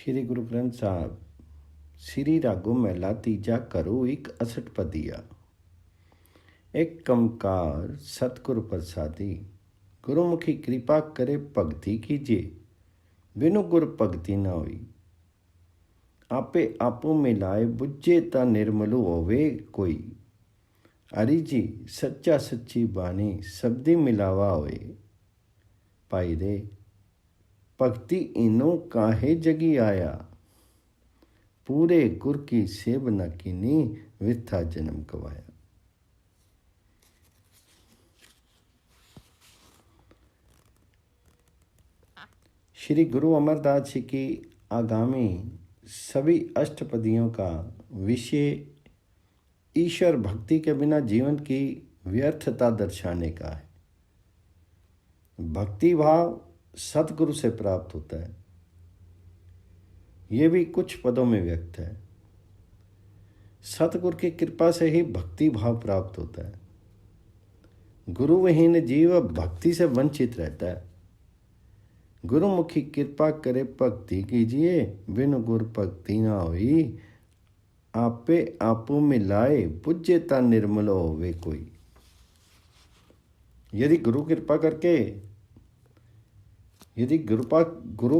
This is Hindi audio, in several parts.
श्री गुरु ग्रंथ साहब श्री रागो महला तीजा करो एक 68 पदिया। एक कमकार सतगुरु प्रसादी, गुरुमुखी कृपा करे भगति कीजिए, बिनु गुर भगति न होई। आपे आपो मिलाए बुझे ता निर्मलो होवे कोई। हरि जी सच्चा सच्ची बानी सबदी मिलावा होए। पाई रे भक्ति इनो काहे जगी आया, पूरे गुर की सेव न कीनी विथा जन्म गवाया। श्री गुरु अमरदास जी की आगामी सभी अष्टपदियों का विषय ईश्वर भक्ति के बिना जीवन की व्यर्थता दर्शाने का है। भक्ति भाव सतगुरु से प्राप्त होता है, ये भी कुछ पदों में व्यक्त है। सतगुरु की कृपा से ही भक्ति भाव प्राप्त होता है। गुरुविहीन जीव भक्ति से वंचित रहता है। गुरुमुखी कृपा करे भक्ति कीजिए, बिनु गुर भक्ति ना होई। आपे आपो मिलाए बुझे ता निर्मल होवे कोई। यदि गुरु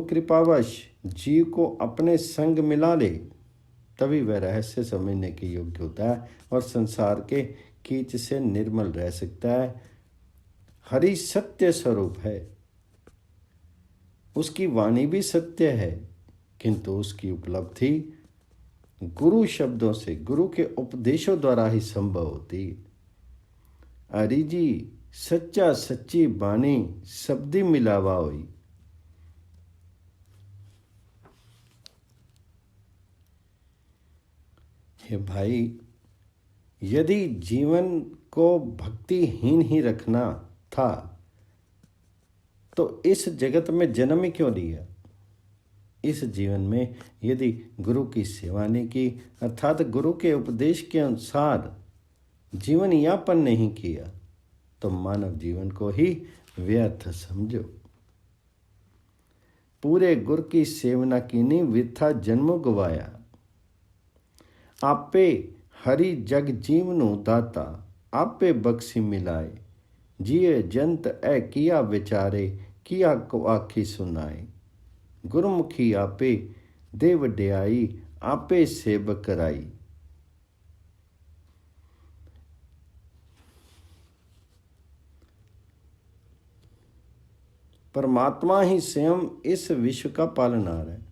कृपावश जीव को अपने संग मिला ले, तभी वह रहस्य समझने के योग्य होता है और संसार के कीच से निर्मल रह सकता है। हरि सत्य स्वरूप है, उसकी वाणी भी सत्य है, किंतु उसकी उपलब्धि गुरु शब्दों से, गुरु के उपदेशों द्वारा ही संभव होती है। हरि जी सच्चा सच्ची बानी सबदी मिलावा होई। हे भाई, यदि जीवन को भक्तिहीन ही रखना था तो इस जगत में जन्म ही क्यों लिया। इस जीवन में यदि गुरु की सेवा नहीं की, अर्थात गुरु के उपदेश के अनुसार जीवन यापन नहीं किया, तो मानव जीवन को ही व्यर्थ समझो। पूरे गुर की सेवना कीनी विथा जन्मो गवाया। आपे हरि जग जीवनु दाता, आपे बख्शी मिलाए। जिए जंत ए किया विचारे, किया को आखी सुनाए। गुरुमुखी आपे दे वड्याई, आपे सेब कराई। परमात्मा ही स्वयं इस विश्व का पालनहार है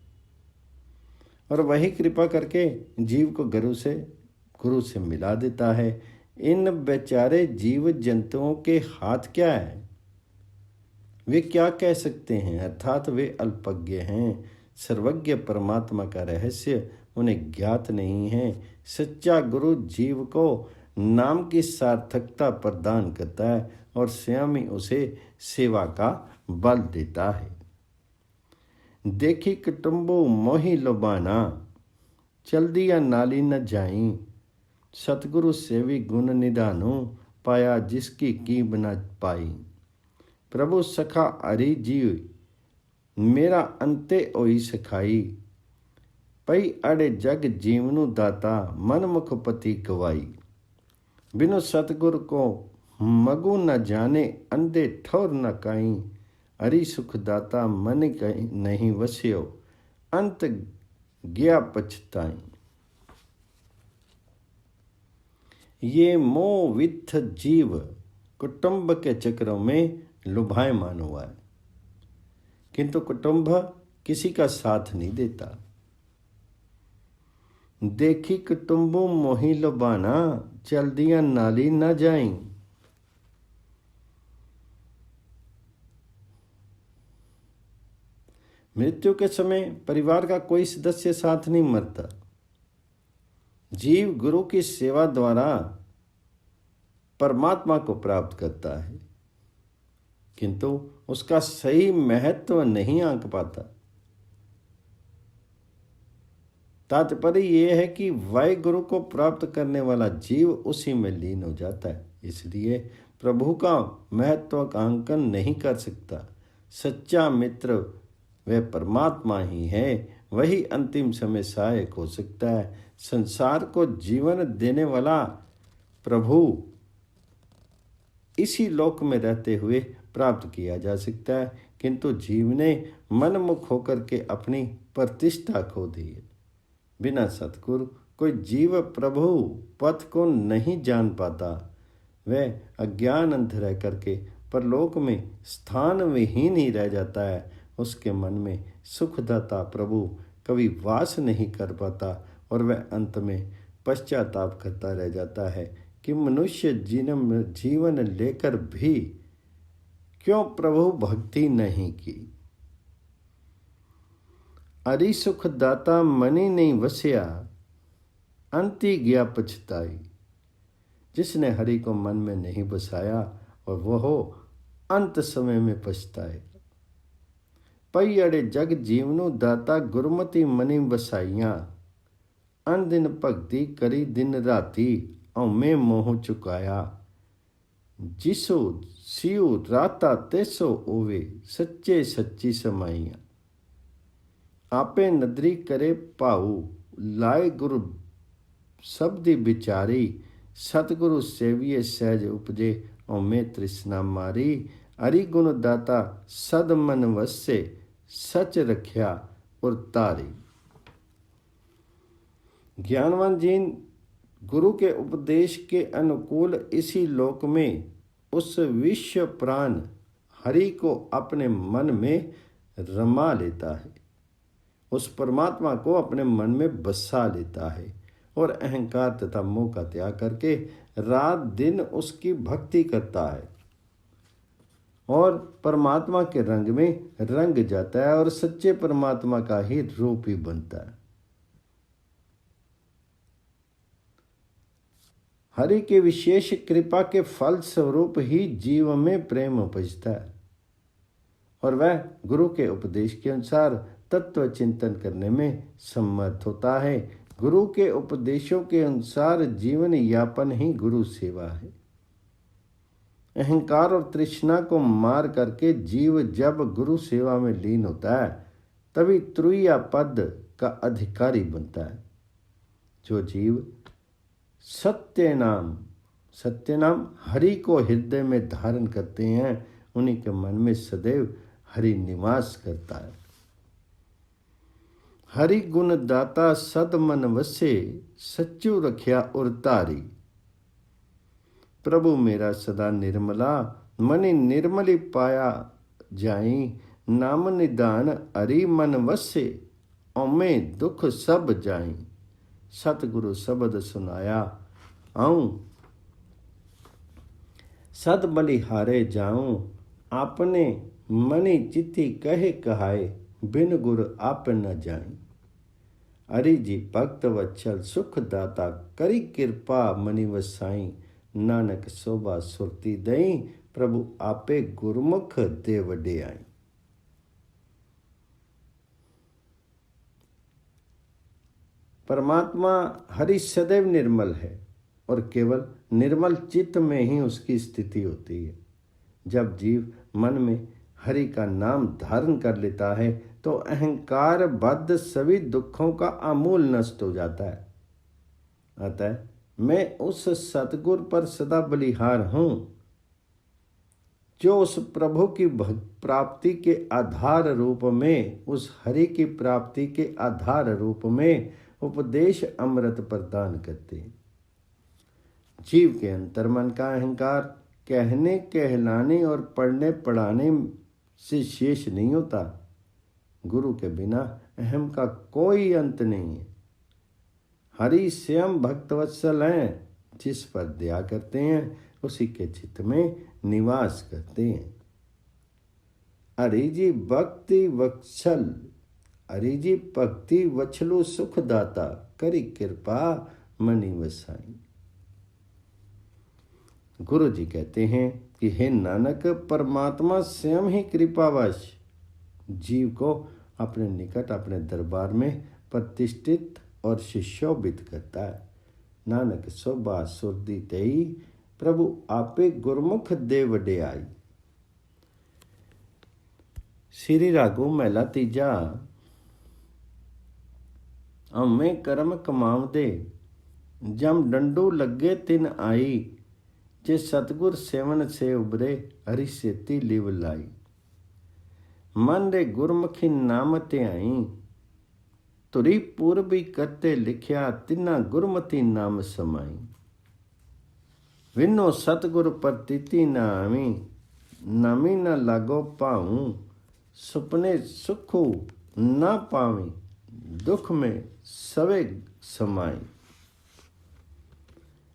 और वही कृपा करके जीव को गुरु से मिला देता है। इन बेचारे जीव जंतुओं के हाथ क्या है, वे क्या कह सकते हैं, अर्थात वे अल्पज्ञ हैं। सर्वज्ञ परमात्मा का रहस्य उन्हें ज्ञात नहीं है। सच्चा गुरु जीव को नाम की सार्थकता प्रदान करता है और स्वयं ही उसे सेवा का बल देता है। देखी कुटुंबो मोहि लुभाना, चल दिया नाली न जाई। सतगुरु सेवी गुण निधानो, पाया जिसकी की बना पाई। प्रभु सखा हरि जीव, मेरा अंते ओई सखाई। पई अड़े जग जीवनु दाता, मन मुख पति गवाई। बिनु सतगुरु को मगु न जाने, अंधे ठोर न काई। हरि सुख दाता मन नहीं वस्यो, अंत गया पछताई। ये मोह वित्थ जीव कुटुंब के चक्रों में लुभायमान हुआ है, किंतु कुटुंब किसी का साथ नहीं देता। देखी कुटुंबो मोहि लुभाना, चल दिया नाली न जाई। मृत्यु के समय परिवार का कोई सदस्य साथ नहीं मरता। जीव गुरु की सेवा द्वारा परमात्मा को प्राप्त करता है, किंतु उसका सही महत्व नहीं आंक पाता। तात्पर्य यह है कि वाय गुरु को प्राप्त करने वाला जीव उसी में लीन हो जाता है, इसलिए प्रभु का महत्वाकांकन नहीं कर सकता। सच्चा मित्र वह परमात्मा ही है, वही अंतिम समय सहायक हो सकता है। संसार को जीवन देने वाला प्रभु इसी लोक में रहते हुए प्राप्त किया जा सकता है, किंतु जीव ने मनमुख होकर के अपनी प्रतिष्ठा खो दी है। बिना सतगुरु कोई जीव प्रभु पथ को नहीं जान पाता। वह अज्ञान अंध रह करके परलोक में स्थान विहीन ही रह जाता है। उसके मन में सुखदाता प्रभु कभी वास नहीं कर पाता और वह अंत में पश्चाताप करता रह जाता है कि मनुष्य जीवन लेकर भी क्यों प्रभु भक्ति नहीं की। अरि सुख दाता मनी नहीं वसिया, अंति गया पछताई। जिसने हरि को मन में नहीं बसाया और वह अंत समय में पछताएगा। पई अड़े जग जीवनु दाता गुरमति मनी वसाइया, अन दिन भगति करी दिन राती औमे मोह चुकाया। जिसो सियो राता तेसो ओवे, सच्चे सच्ची समाइया। आपे नदरी करे भाऊ, लाए गुरु शब्दी बिचारी। सतगुरु सेविये सहज उपजे, औमे तृष्णा मारी। अरि गुण दाता सद मन वसे, सच रख्या और तारी। ज्ञानवान जीन गुरु के उपदेश के अनुकूल इसी लोक में उस विश्व प्राण हरि को अपने मन में रमा लेता है, उस परमात्मा को अपने मन में बसा लेता है और अहंकार तथा मोह का त्याग करके रात दिन उसकी भक्ति करता है और परमात्मा के रंग में रंग जाता है और सच्चे परमात्मा का ही रूप ही बनता है। हरि के विशेष कृपा के फल स्वरूप ही जीव में प्रेम उपजता है और वह गुरु के उपदेश के अनुसार तत्व चिंतन करने में सम्मत होता है। गुरु के उपदेशों के अनुसार जीवन यापन ही गुरु सेवा है। अहंकार और तृष्णा को मार करके जीव जब गुरु सेवा में लीन होता है तभी तुरीय पद का अधिकारी बनता है। जो जीव सत्य नाम हरि को हृदय में धारण करते हैं उन्हीं के मन में सदैव हरि निवास करता है। हरि गुण दाता सद मन वसे, सच्चू रख्या और तारी। प्रभु मेरा सदा निर्मला, मनि निर्मली पाया जाई। नाम निदान हरि मन वसे, औमे दुख सब जाई। सतगुरु शब्द सुनाया आऊं, सद बलिहारे जाऊं। आपने मनि चित्ती कहे कहाए, बिन गुर आप न जाई। हरि जी भक्त वत्सल सुख दाता, करी कृपा मनि वसाई। नानक शोभा सुरती दई, प्रभु आपे गुरमुख दे वडियाई। परमात्मा हरि सदैव निर्मल है और केवल निर्मल चित्त में ही उसकी स्थिति होती है। जब जीव मन में हरि का नाम धारण कर लेता है तो अहंकार बद्ध सभी दुखों का आमूल नष्ट हो जाता है। अतः मैं उस सतगुर पर सदा बलिहार हूं जो उस प्रभु की प्राप्ति के आधार रूप में, उस हरि की प्राप्ति के आधार रूप में उपदेश अमृत प्रदान करते हैं। जीव के अंतर्मन का अहंकार कहने कहलाने और पढ़ने पढ़ाने से शेष नहीं होता। गुरु के बिना अहम का कोई अंत नहीं है। हरि स्वयं भक्तवत्सल हैं, जिस पर दया करते हैं उसी के चित्त में निवास करते हैं। हरि जी भक्ति वत्सल, हरि जी भक्ति वछलु सुख दाता, करी कृपा मनि वसाई। गुरु जी कहते हैं कि हे नानक, परमात्मा स्वयं ही कृपावश जीव को अपने निकट, अपने दरबार में प्रतिष्ठित और सुशोभित करता है। नानक शोभा सुरदी तेई, प्रभु आपे गुरमुख दे वडियाई। श्री रागो महला तीजा। हमें कर्म कमावदे जम डंडू लगे तिन आई, जे सतगुर सेवन से उबरे हरि सेती लिव लाई। मन रे गुरमुखी नाम ध्याई, तुरी पूर्वी करते लिखिया तिना गुरमति नाम समाई। विनो सतगुर प्रतीति न आवी, नामी न लागो पाऊं, सुपने सुखू न पावी, दुख में सवे समाई।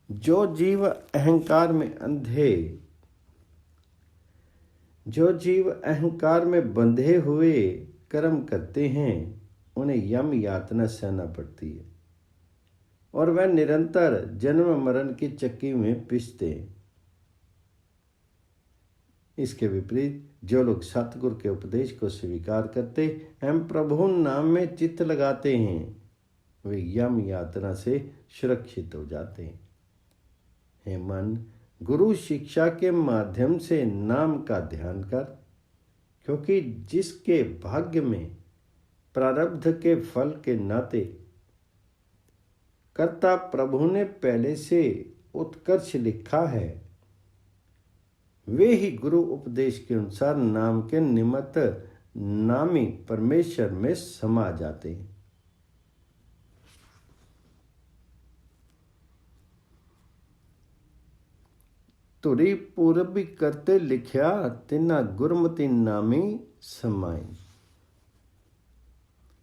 जो जीव अहंकार में अंधे, जो जीव अहंकार में बंधे हुए कर्म करते हैं, उन्हें यम यातना सहना पड़ती है और वह निरंतर जन्म मरण की चक्की में पिसते हैं। इसके विपरीत जो लोग सतगुरु के उपदेश को स्वीकार करते एवं प्रभु नाम में चित्त लगाते हैं, वे यम यातना से सुरक्षित हो जाते हैं। हे मन, गुरु शिक्षा के माध्यम से नाम का ध्यान कर, क्योंकि जिसके भाग्य में प्रारब्ध के फल के नाते कर्ता प्रभु ने पहले से उत्कर्ष लिखा है, वे ही गुरु उपदेश के अनुसार नाम के निमित्त नामी परमेश्वर में समा जाते हैं। तुरी पूर्वी करते लिखिया तिना गुरमति नामी समाई।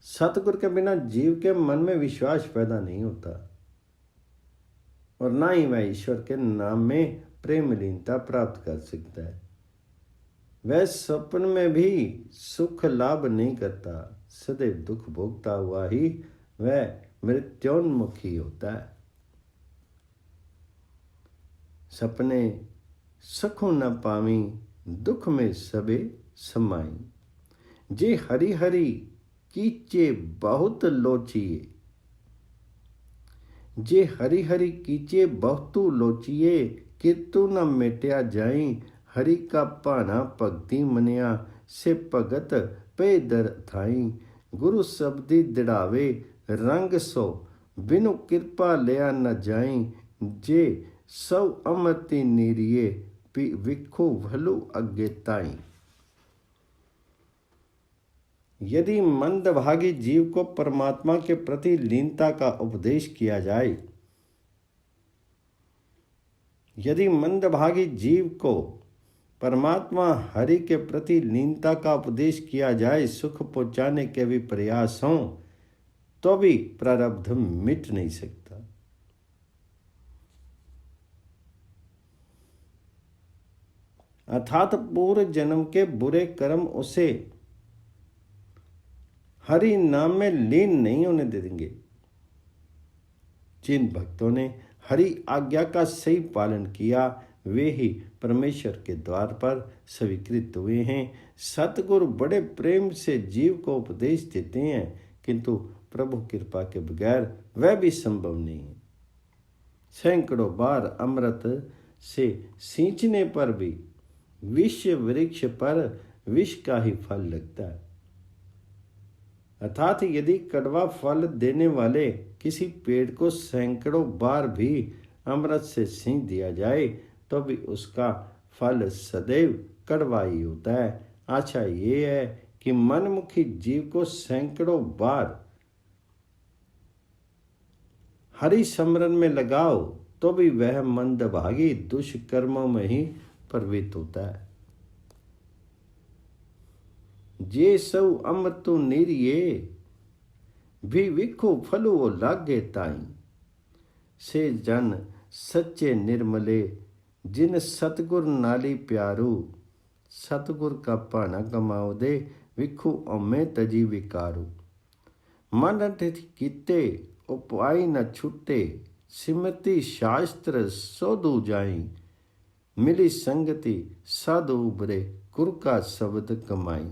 सतगुरु के बिना जीव के मन में विश्वास पैदा नहीं होता और ना ही वह ईश्वर के नाम में प्रेम लीनता प्राप्त कर सकता है। वह स्वप्न में भी सुख लाभ नहीं करता, सदैव दुख भोगता हुआ ही वह मृत्योन्मुखी होता है। सपने सखु न पावी, दुख में सबे समाई। जे हरि हरि कीचे बहुत लोचिए, जे हरि हरि कीचे बहुतु लोचिए, कितु न मेटिया जाई। हरि का पाना भगति मनिया, से भगत पे दर थाई। गुरु शब्दी दिड़ावे रंग सो, बिनु कृपा लिया न जाई। जे सौ अमति नीरिये, विखो भलु अगे ताई। यदि मंदभागी जीव को परमात्मा के प्रति लीनता का उपदेश किया जाए, यदि मंदभागी जीव को परमात्मा हरि के प्रति लीनता का उपदेश किया जाए, सुख पहुंचाने के भी प्रयास हों, तो भी प्रारब्ध मिट नहीं सकता। अर्थात पूर्व जन्म के बुरे कर्म उसे हरि नाम में लीन नहीं होने देंगे। जिन भक्तों ने हरि आज्ञा का सही पालन किया, वे ही परमेश्वर के द्वार पर स्वीकृत हुए हैं। सतगुरु बड़े प्रेम से जीव को उपदेश देते हैं, किंतु प्रभु कृपा के बगैर वह भी संभव नहीं है। सैकड़ों बार अमृत से सींचने पर भी विष वृक्ष पर विष का ही फल लगता है। अर्थात यदि कड़वा फल देने वाले किसी पेड़ को सैकड़ों बार भी अमृत से सींच दिया जाए, तो भी उसका फल सदैव कड़वा ही होता है। आशा ये है कि मनमुखी जीव को सैकड़ों बार हरि स्मरण में लगाओ, तो भी वह मंदभागी दुष्कर्मों में ही प्रवृत्त होता है। जे सौ अमृतु निरिये, भी विखो फलो लागे ताई। से जन सच्चे निर्मले, जिन सतगुर नाली प्यारू। सतगुर का पाना कमाओ दे, विखो अमे तजी विकारू। मन कीते उपाय न छुटे, सिमरति शास्त्र सोधु जाई। मिली संगति साधु उबरे, गुरु का शब्द कमाई।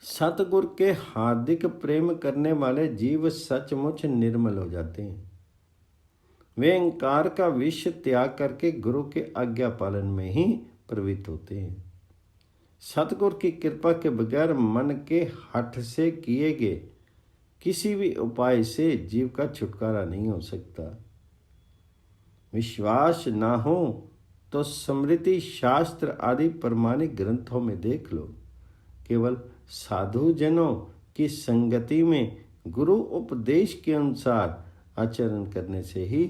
सतगुर के हार्दिक प्रेम करने वाले जीव सचमुच निर्मल हो जाते हैं। वे अहंकार का विष त्याग करके गुरु के आज्ञा पालन में ही प्रवृत्त होते हैं। सतगुर की कृपा के बगैर मन के हठ से किए गए किसी भी उपाय से जीव का छुटकारा नहीं हो सकता। विश्वास ना हो तो स्मृति शास्त्र आदि प्रमाणिक ग्रंथों में देख लो। केवल साधु जनों की संगति में गुरु उपदेश के अनुसार आचरण करने से ही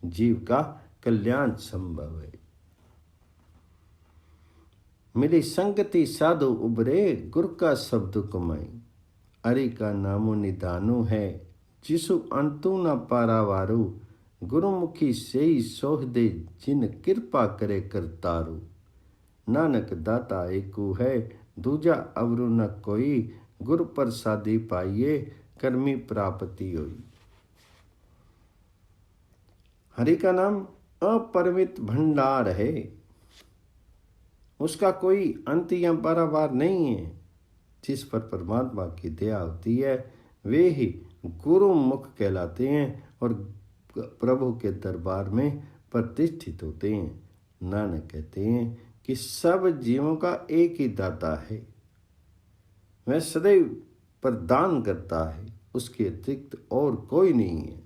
जीव का कल्याण संभव है। मिली संगति साधु उबरे, गुरु का शब्द कमाई। अरि का नामो निदानु है, जिसु अंतु न पारावारू। गुरुमुखी से ही सोह दे, जिन कृपा करे करतारू। नानक दाता एकू है, दूजा अवरु न कोई। गुरु प्रसादी पाइए, कर्मी प्राप्ति होई। हरि का नाम अपरिमित भंडार है, उसका कोई अंत या पारावार नहीं है। जिस पर परमात्मा की दया होती है वे ही गुरु मुख कहलाते हैं और प्रभु के दरबार में प्रतिष्ठित होते हैं। नानक कहते हैं कि सब जीवों का एक ही दाता है, वह सदैव प्रदान करता है, उसके अतिरिक्त और कोई नहीं है।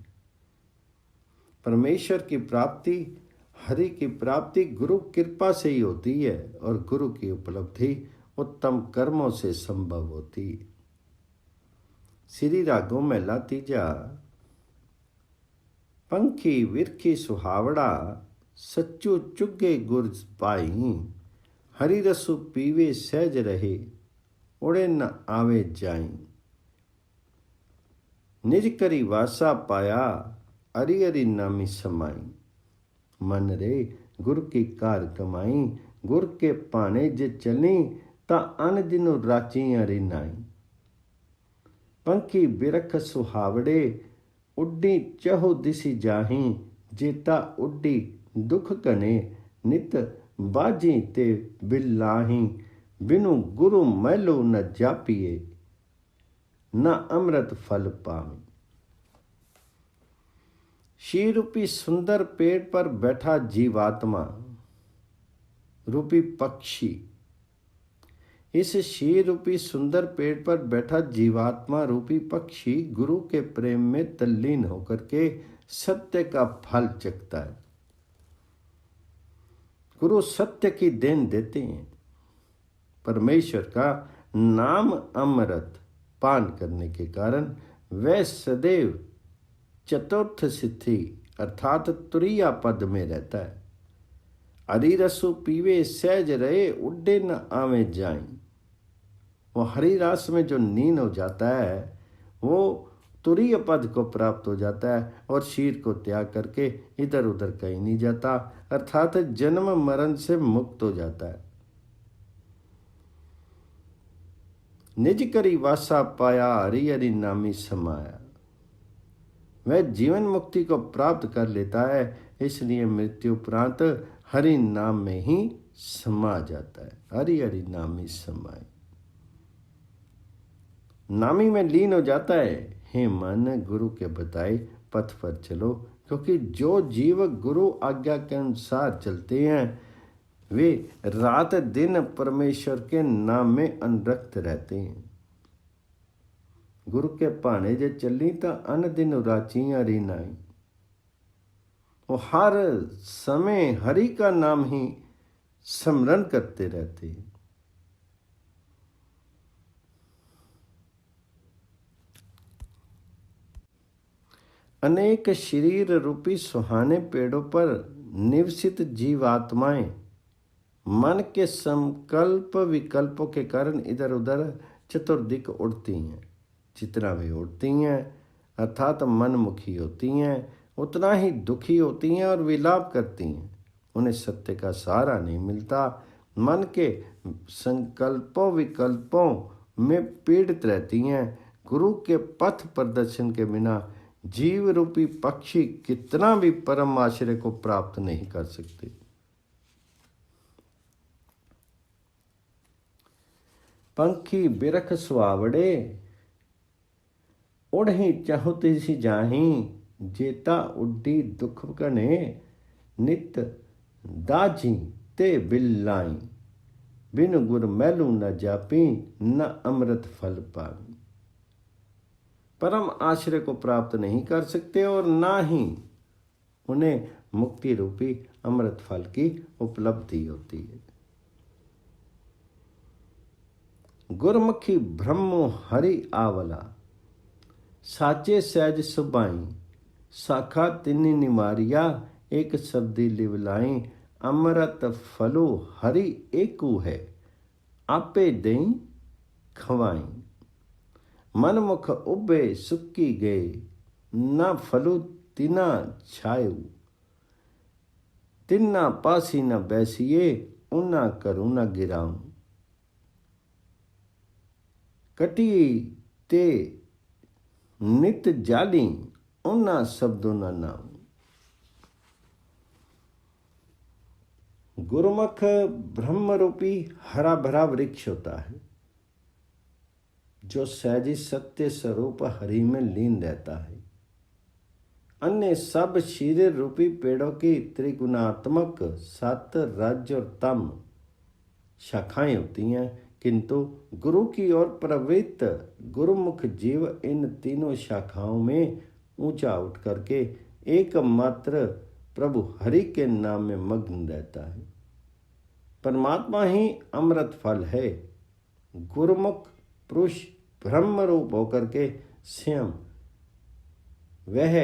परमेश्वर की प्राप्ति, हरि की प्राप्ति गुरु कृपा से ही होती है और गुरु की उपलब्धि उत्तम कर्मों से संभव होती है। श्री रागों में तीजा। पंखी विरखी सुहावड़ा, सच्चू चुगे गुर पाई। हरि रसु पीवे सहज रहे, उड़े न आवे जाई। निज करी वासा पाया, अरि अरि नामी समाई। मन रे गुर की कार कमाई, गुर के पाने जे चली। ता अन दिनो राची अरि नाई। पंखी बिरख सुहावड़े, उड्डी चहु दिसी जाही। जेता उड्डी दुख कने, नित बाजी ते बिल्लाही। बिनु गुरु मैलो न जापिए, न अमृत फल पावे। शी रूपी सुंदर पेड़ पर बैठा जीवात्मा रूपी पक्षी। इस शी रूपी सुंदर पेड़ पर बैठा जीवात्मा रूपी पक्षी गुरु के प्रेम में तल्लीन होकर के सत्य का फल चखता है। गुरु सत्य की देन देते हैं। परमेश्वर का नाम अमृत पान करने के कारण वह सदैव चतुर्थ सिद्धि अर्थात तुरीया पद में रहता है। हरि रसु पीवे सहज रहे, उड्डे न आवे जाई। वो हरि रस में जो लीन हो जाता है वो तुरीय पद को प्राप्त हो जाता है और शरीर को त्याग करके इधर उधर कहीं नहीं जाता, अर्थात जन्म मरण से मुक्त हो जाता है। निज करी वासा पाया, हरि हरि नामी समाया। वह जीवन मुक्ति को प्राप्त कर लेता है, इसलिए मृत्यु उपरांत हरि नाम में ही समा जाता है। हरि हरि नामी समाय, नामी में लीन हो जाता है। हे मन, गुरु के बताए पथ पर चलो, क्योंकि जो जीव गुरु आज्ञा के अनुसार चलते हैं वे रात दिन परमेश्वर के नाम में अनुरक्त रहते हैं। गुरु के पाने जे चली तो अन दिन राची हरि नाई। वो हर समय हरि का नाम ही स्मरण करते रहते हैं। अनेक शरीर रूपी सुहाने पेड़ों पर निवसित जीवात्माएं मन के संकल्प विकल्पों के कारण इधर उधर चतुर्दिक उड़ती हैं। जितना वे उड़ती हैं अर्थात मनमुखी होती हैं, उतना ही दुखी होती हैं और विलाप करती हैं। उन्हें सत्य का सहारा नहीं मिलता, मन के संकल्पों विकल्पों में पीड़ित रहती हैं। गुरु के पथ प्रदर्शन के बिना जीव रूपी पक्षी कितना भी परम आश्रय को प्राप्त नहीं कर सकते। पंखी बिरख सुहावड़े, उड़ही चहुति सी जाही। जेता उड्डी दुख कने, नित दाजी ते बिल्लाई। बिनु गुर मैलू न जापी, न अमृत फल पावी। परम आश्रय को प्राप्त नहीं कर सकते और ना ही उन्हें मुक्ति रूपी अमृत फल की उपलब्धि होती है। गुरमुखी ब्रह्मो हरि आवला, साचे सहज सुबाई, साखा तिन्नी निमारिया, एक शब्दी लिवलाई, अमृत फलो हरि एकू है, आपे दई खवाई। मन मुख उबे सुक्की गए, न फलु तिना छायु, तिन्ना पासी न बैसिए, उना करूँ न गिराऊं। कटी ते नित जाली, उना शब्दों न नाऊं। गुरुमुख ब्रह्म रूपी हरा भरा वृक्ष होता है जो सहजी सत्य स्वरूप हरि में लीन रहता है। अन्य सब शरीर रूपी पेड़ों की त्रिगुणात्मक सत रज और तम शाखाएं होती हैं, किंतु गुरु की ओर प्रवृत्त गुरुमुख जीव इन तीनों शाखाओं में ऊंचा उठ करके एकमात्र प्रभु हरि के नाम में मग्न रहता है। परमात्मा ही अमृत फल है। गुरुमुख पुरुष ब्रह्म रूप होकर के स्वयं वह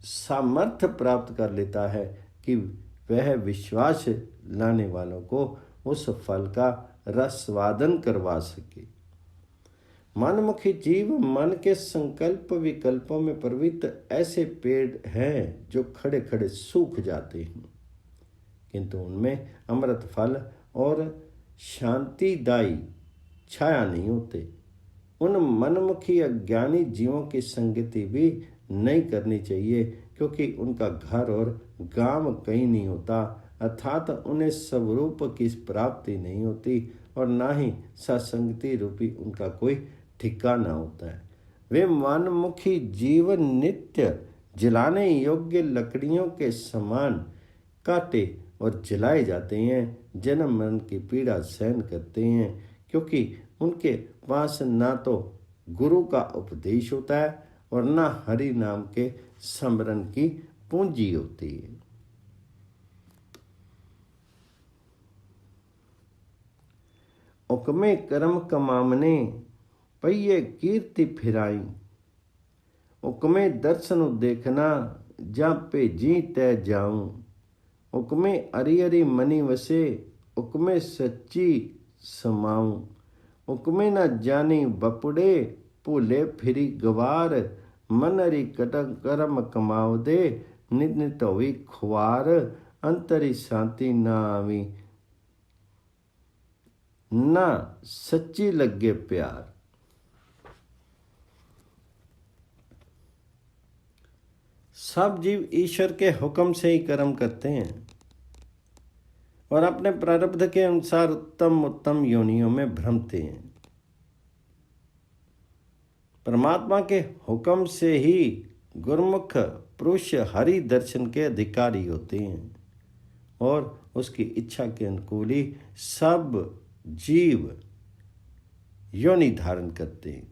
सामर्थ्य प्राप्त कर लेता है कि वह विश्वास लाने वालों को उस फल का रसवादन करवा सके। मनमुखी जीव मन के संकल्प विकल्पों में प्रवृत्त ऐसे पेड़ हैं जो खड़े खड़े सूख जाते हैं, किंतु उनमें अमृत फल और शांतिदायी छाया नहीं होते। उन मनमुखी अज्ञानी जीवों की संगति भी नहीं करनी चाहिए, क्योंकि उनका घर और गांव कहीं नहीं होता, अर्थात उन्हें स्वरूप की प्राप्ति नहीं होती और ना ही सत्संगति रूपी उनका कोई ठिकाना होता है। वे मनमुखी जीवन नित्य जलाने योग्य लकड़ियों के समान काटे और जलाए जाते हैं, जन्म मरण की पीड़ा सहन करते हैं, क्योंकि उनके पास ना तो गुरु का उपदेश होता है और ना हरि नाम के स्मरण की पूंजी होती है। उकमे कर्म कमामने पइये कीर्ति फिराई, उकमे दर्शन देखना जा पे जी तय जाऊं। उकमे अरि अरि मनी वसे, उकमे सच्ची समाऊं। उकमे न जानी बपुड़े, भूले फिरी गवार। मन अरि कटक कर्म कमाव दे, नित नित होई खुआर। अंतरी शांति ना आवी, ना सच्ची लगे प्यार। सब जीव ईश्वर के हुक्म से ही कर्म करते हैं और अपने प्रारब्ध के अनुसार उत्तम उत्तम योनियों में भ्रमते हैं। परमात्मा के हुक्म से ही गुरुमुख पुरुष हरि दर्शन के अधिकारी होते हैं और उसकी इच्छा के अनुकूल ही सब जीव योनि धारण करते हैं।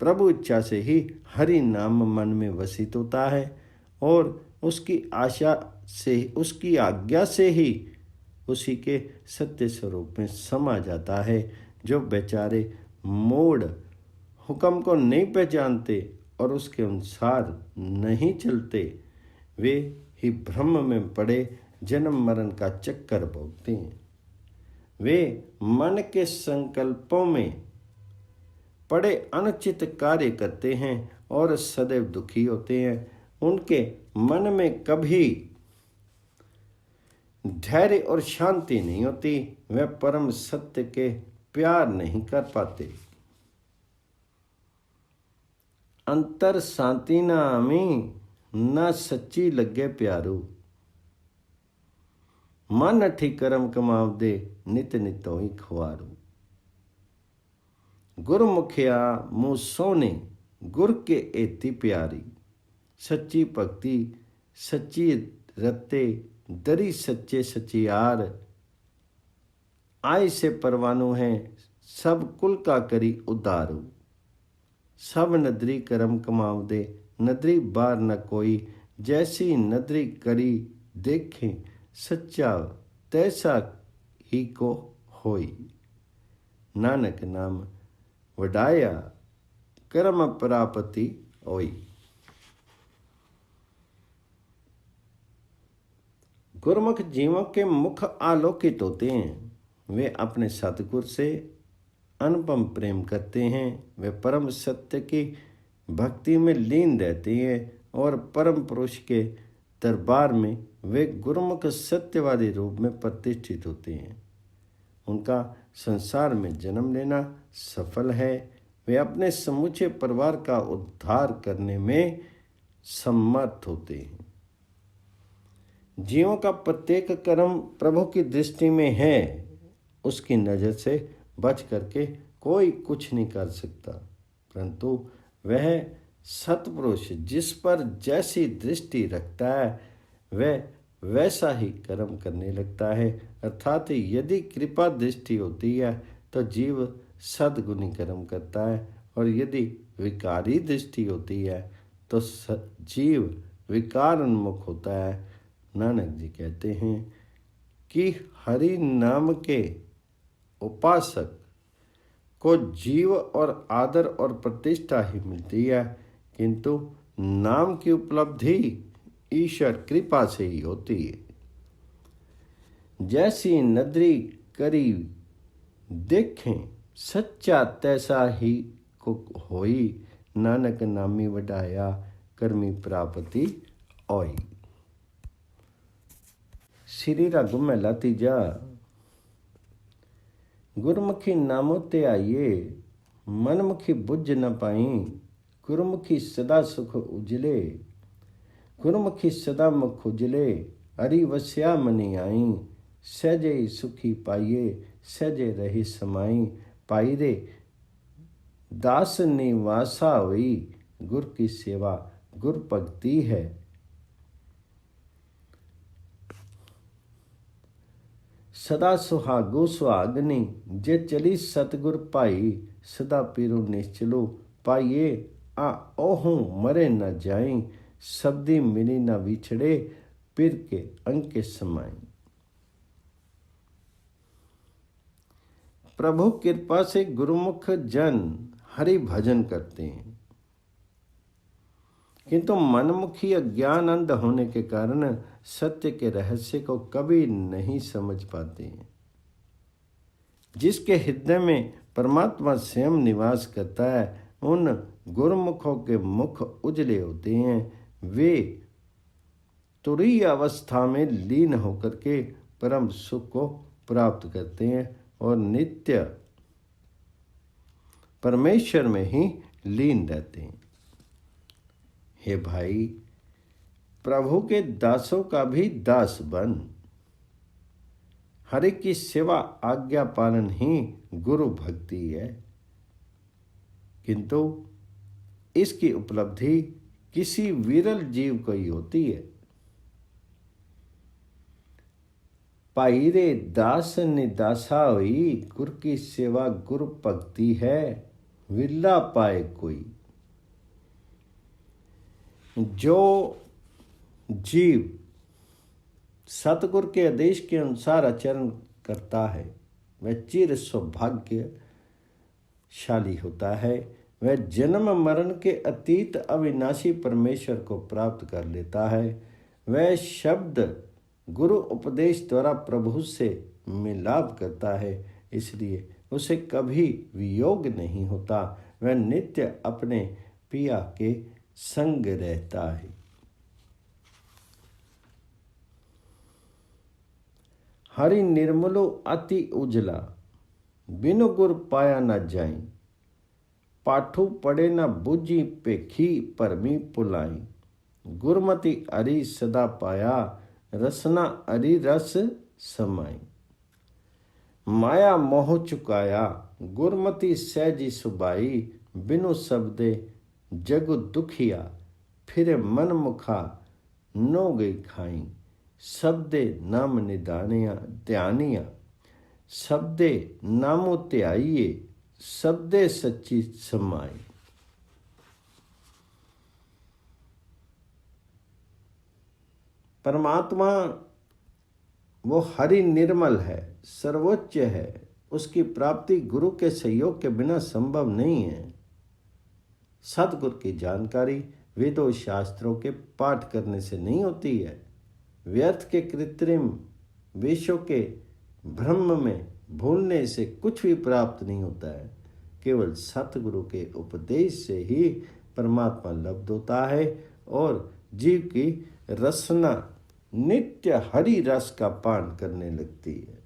प्रभु इच्छा से ही हरि नाम मन में वसित होता है और उसकी आशा से, उसकी आज्ञा से ही उसी के सत्य स्वरूप में समा जाता है। जो बेचारे मूढ़ हुक्म को नहीं पहचानते और उसके अनुसार नहीं चलते, वे ही ब्रह्म में पड़े जन्म मरण का चक्कर भोगते हैं। वे मन के संकल्पों में पड़े अनुचित कार्य करते हैं और सदैव दुखी होते हैं। उनके मन में कभी धैर्य और शांति नहीं होती, वे परम सत्य के प्यार नहीं कर पाते। अंतर शांति ना आमी, ना सच्ची लगे प्यारू। मन अठी कर्म कमाव दे, नित नित होई खुआरू। गुरमुखिया मुँह सोने, गुर के एती प्यारी। सच्ची भक्ति सच्ची रते, दरी सच्चे सचियार। आय से परवानु है, सब कुल का करी उदारू। सब नदरी करम कमाव दे, नदरी बार न कोई। जैसी नदरी करी देखें, सच्चा तैसा ही को होई। नानक नाम वडाया, कर्म प्रापति होई। गुरुमुख जीवों के मुख आलोकित होते हैं। वे अपने सतगुरु से अनुपम प्रेम करते हैं। वे परम सत्य की भक्ति में लीन रहते हैं और परम पुरुष के दरबार में वे गुरुमुख सत्यवादी रूप में प्रतिष्ठित होते हैं। उनका संसार में जन्म लेना सफल है। वे अपने समूचे परिवार का उद्धार करने में समर्थ होते हैं। जीवों का प्रत्येक कर्म प्रभु की दृष्टि में है। उसकी नज़र से बच करके कोई कुछ नहीं कर सकता, परंतु वह सतपुरुष जिस पर जैसी दृष्टि रखता है वह वैसा ही कर्म करने लगता है। अर्थात यदि कृपा दृष्टि होती है तो जीव सद्गुणी कर्म करता है, और यदि विकारी दृष्टि होती है तो जीव विकार उन्मुख होता है। नानक जी कहते हैं कि हरि नाम के उपासक को जीव और आदर और प्रतिष्ठा ही मिलती है, किंतु नाम की उपलब्धि ईश्वर कृपा से ही होती है। जैसी नदरी करी देखें, सच्चा तैसा ही को होई। नानक नामी वडाया, कर्मी प्रापति ओई। श्री रघु महला तीजा। गुरमुखी नामों ते आइए, मनमुखी बुझ न पाई। गुरमुखी सदा सुख उजले, गुरमुखी सदा मुख उजले। हरि वस्या मनी आई, सहजे सुखी पाइये। सहजे रही समाई, पाई रे दास निवासा हुई। गुर की सेवा गुर भक्ति है। सदा सुहागो सुहागनी, जे चली सतगुर पाई। सदा पीरो निश्चलो, पाइये आ ओहूं मरे न जाई। शब्दी मिली न विछड़े, पीर के अंके समाई। प्रभु कृपा से गुरुमुख जन हरि भजन करते हैं, किंतु मनमुखी अज्ञान अंध होने के कारण सत्य के रहस्य को कभी नहीं समझ पाते हैं। जिसके हृदय में परमात्मा स्वयं निवास करता है, उन गुरुमुखों के मुख उजले होते हैं। वे तुरीय अवस्था में लीन होकर के परम सुख को प्राप्त करते हैं और नित्य परमेश्वर में ही लीन रहते हैं। हे भाई, प्रभु के दासों का भी दास बन। हरि की सेवा आज्ञा पालन ही गुरु भक्ति है, किंतु इसकी उपलब्धि किसी विरल जीव को ही होती है। पाई रे दास निदासा हुई, गुर की सेवा गुरु भक्ति है। विरला पाए कोई। जो जीव सतगुरु के आदेश के अनुसार आचरण करता है वह चिर सौभाग्यशाली होता है। वह जन्म मरण के अतीत अविनाशी परमेश्वर को प्राप्त कर लेता है। वह शब्द गुरु उपदेश द्वारा प्रभु से मिलाप करता है, इसलिए उसे कभी वियोग नहीं होता। वह नित्य अपने पिया के संग रहता है। हरि निर्मलो अति उजला, बिनु गुर पाया न जाई। पाठू पड़े न बुझी, पेखी परमी पुलाई। गुरमति हरि सदा पाया, रसना हरि रस समाई। माया मोह चुकाया, गुरमति सहजी सुबाई। बिनु शब्दे जग दुखिया, फिर मन मुखा नो गई खाई। शब्दे नाम निदानिया ध्यानिया। शब्दे नामो त्याइए, शब्दे सच्ची समाई। परमात्मा वो हरि निर्मल है, सर्वोच्च है। उसकी प्राप्ति गुरु के सहयोग के बिना संभव नहीं है। सतगुरु की जानकारी वेदों शास्त्रों के पाठ करने से नहीं होती है। व्यर्थ के कृत्रिम वेशों के भ्रम में भूलने से कुछ भी प्राप्त नहीं होता है। केवल सतगुरु के उपदेश से ही परमात्मा लब्ध होता है और जीव की रसना नित्य हरि रस का पान करने लगती है।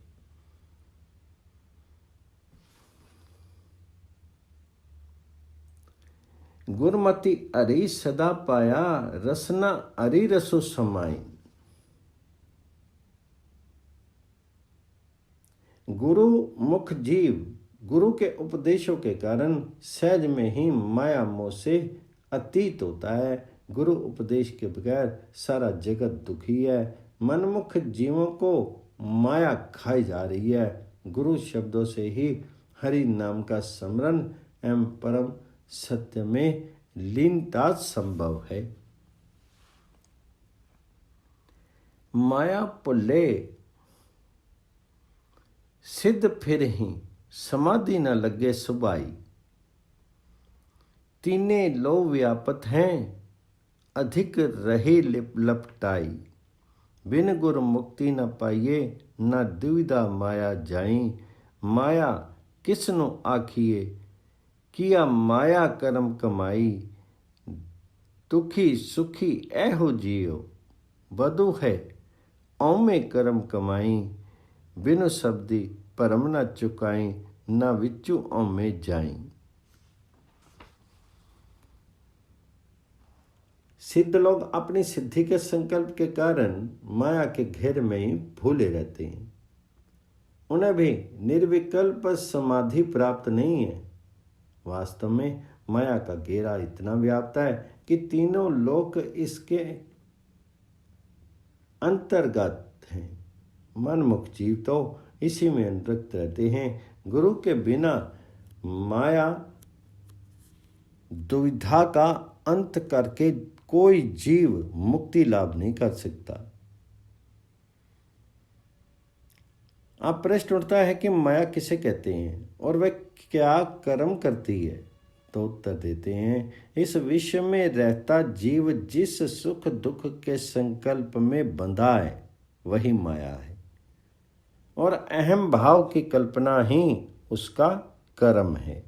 गुरमति अरि सदा पाया, रसना अरि रसो समाई। गुरु मुख जीव गुरु के उपदेशों के कारण सहज में ही माया मोह से अतीत होता है। गुरु उपदेश के बगैर सारा जगत दुखी है। मनमुख जीवों को माया खाई जा रही है। गुरु शब्दों से ही हरि नाम का स्मरण एवं परम सत्य में लीनता संभव है। माया पुले सिद्ध फिर ही, समाधि न लगे सुबाई। तीने लो व्यापत हैं, अधिक रहे लपटाई। बिन गुर मुक्ति न पाइए, न दुविधा माया जाई। माया किसनु आखिए, किया माया कर्म कमाई। दुखी सुखी ऐहो जियो, बधु है औमे कर्म कमाई। बिनु शब्दी परम न चुकाई, न विचु औमे जाई। सिद्ध लोग अपनी सिद्धि के संकल्प के कारण माया के घेर में ही भूले रहते हैं। उन्हें भी निर्विकल्प समाधि प्राप्त नहीं है। वास्तव में माया का घेरा इतना व्याप्त है कि तीनों लोक इसके अंतर्गत हैं। मनमुख जीव तो इसी में अनुरक्त रहते हैं। गुरु के बिना माया दुविधा का अंत करके कोई जीव मुक्ति लाभ नहीं कर सकता। अब प्रश्न उठता है कि माया किसे कहते हैं और वह क्या कर्म करती है? तो उत्तर देते हैं, इस विश्व में रहता जीव जिस सुख दुख के संकल्प में बंधा है वही माया है और अहम भाव की कल्पना ही उसका कर्म है।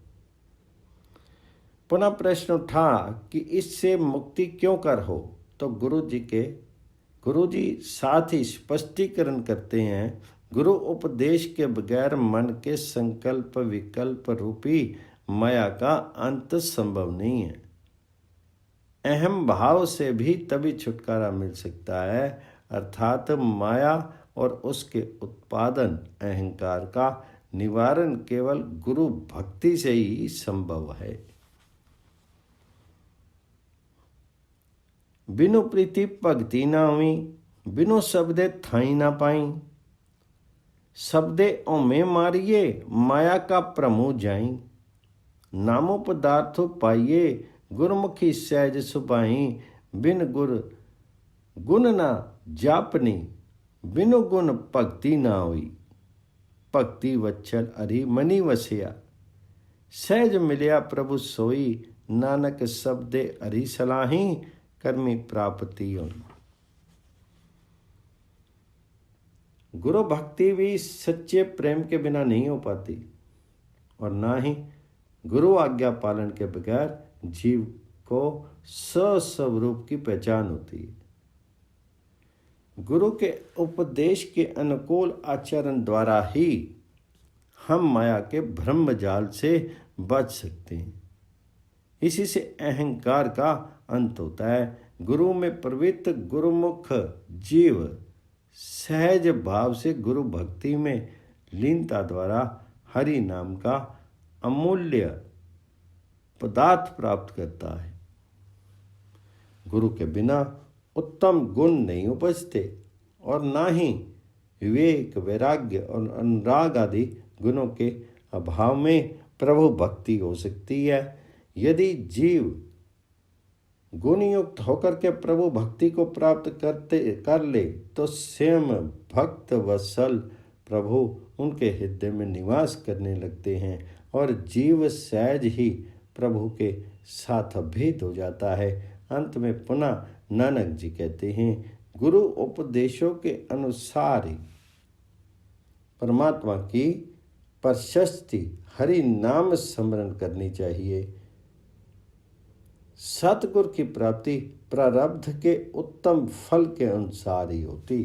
पुनः प्रश्न उठा कि इससे मुक्ति क्यों कर हो? तो गुरु जी साथ ही स्पष्टीकरण करते हैं, गुरु उपदेश के बगैर मन के संकल्प विकल्प रूपी माया का अंत संभव नहीं है। अहम भाव से भी तभी छुटकारा मिल सकता है, अर्थात माया और उसके उत्पादन अहंकार का निवारण केवल गुरु भक्ति से ही संभव है। बिनु प्रीति भक्ति ना हुई, बिनु शब्दे थाई ना पाई। शब्दे ओमे मारिए, माया का प्रमु जाई। नामो पदार्थो पाइए, गुरमुखी सहज सुभाई। बिन गुर गुण ना जापनी, बिनु गुण भक्ति ना हुई। भक्ति वच्छल हरि मनी वसिया, सहज मिलिया प्रभु सोई। नानक शब्दे हरि सलाही, कर्मी प्राप्ति होई। गुरु भक्ति भी सच्चे प्रेम के बिना नहीं हो पाती और ना ही गुरु आज्ञा पालन के बगैर जीव को स्वस्वरूप की पहचान होती है। गुरु के उपदेश के अनुकूल आचरण द्वारा ही हम माया के ब्रह्म जाल से बच सकते हैं। इसी से अहंकार का अंत होता है। गुरु में प्रवृत्त गुरुमुख जीव सहज भाव से गुरु भक्ति में लीनता द्वारा हरि नाम का अमूल्य पदार्थ प्राप्त करता है। गुरु के बिना उत्तम गुण नहीं उपजते और ना ही विवेक, वैराग्य और अनुराग आदि गुणों के अभाव में प्रभु भक्ति हो सकती है। यदि जीव गुण युक्त होकर के प्रभु भक्ति को प्राप्त कर ले तो स्वयं भक्त वत्सल प्रभु उनके हृदय में निवास करने लगते हैं और जीव सहज ही प्रभु के साथ भेद हो जाता है। अंत में पुनः नानक जी कहते हैं, गुरु उपदेशों के अनुसार ही परमात्मा की प्रशस्ति हरि नाम स्मरण करनी चाहिए। सतगुरु की प्राप्ति प्रारब्ध के उत्तम फल के अनुसार ही होती।